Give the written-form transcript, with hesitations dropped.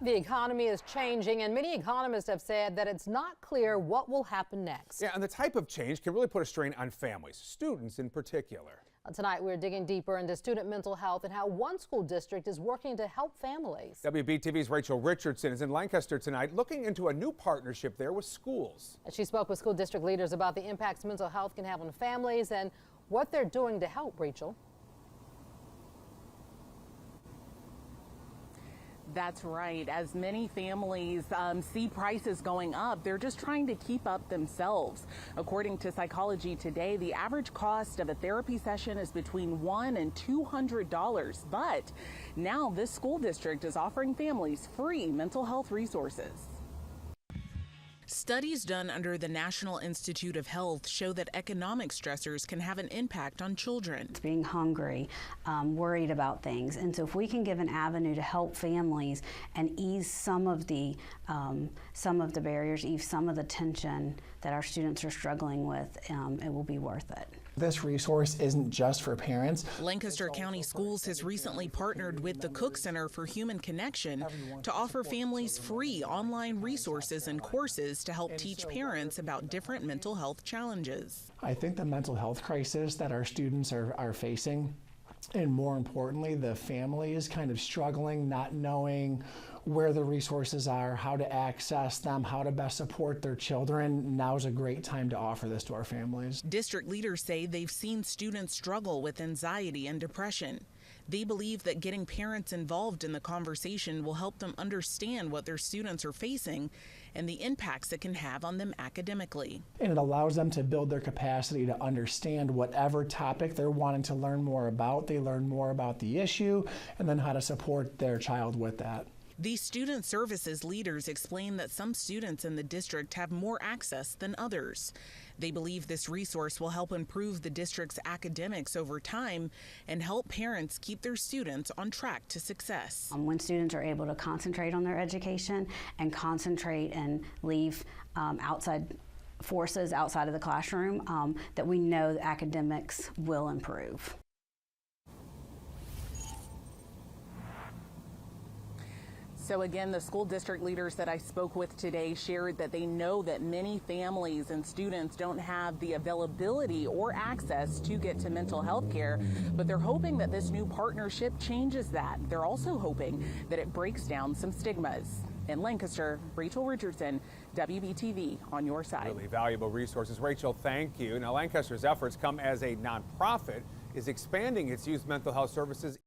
The economy is changing, and many economists have said that it's not clear what will happen next. Yeah, and the type of change can really put a strain on families, students in particular. Tonight, we're digging deeper into student mental health and how one school district is working to help families. WBTV's Rachel Richardson is in Lancaster tonight looking into a new partnership there with schools. She spoke with school district leaders about the impacts mental health can have on families and what they're doing to help. Rachel. That's right. As many families see prices going up, they're just trying to keep up themselves. According to Psychology Today, the average cost of a therapy session is between $100 and $200. But now this school district is offering families free mental health resources. Studies done under the National Institute of Health show that economic stressors can have an impact on children. Being hungry, worried about things, and so if we can give an avenue to help families and ease some of the barriers, ease some of the tension that our students are struggling with, it will be worth it. This resource isn't just for parents. Lancaster County Schools has recently partnered with the Cook Center for Human Connection to offer families free online resources and courses to help teach parents about different mental health challenges. I think the mental health crisis that our students are facing, and more importantly, the family is kind of struggling, not knowing where the resources are, how to access them, how to best support their children. Now's a great time to offer this to our families. District leaders say they've seen students struggle with anxiety and depression. They believe that getting parents involved in the conversation will help them understand what their students are facing and the impacts it can have on them academically. And it allows them to build their capacity to understand whatever topic they're wanting to learn more about. They learn more about the issue and then how to support their child with that. These student services leaders explain that some students in the district have more access than others. They believe this resource will help improve the district's academics over time and help parents keep their students on track to success. When students are able to concentrate on their education and concentrate and leave outside forces outside of the classroom, that we know that academics will improve. So again, the school district leaders that I spoke with today shared that they know that many families and students don't have the availability or access to get to mental health care, but they're hoping that this new partnership changes that. They're also hoping that it breaks down some stigmas. In Lancaster, Rachel Richardson, WBTV on your side. Really valuable resources. Rachel, thank you. Now, Lancaster's efforts come as a nonprofit is expanding its youth mental health services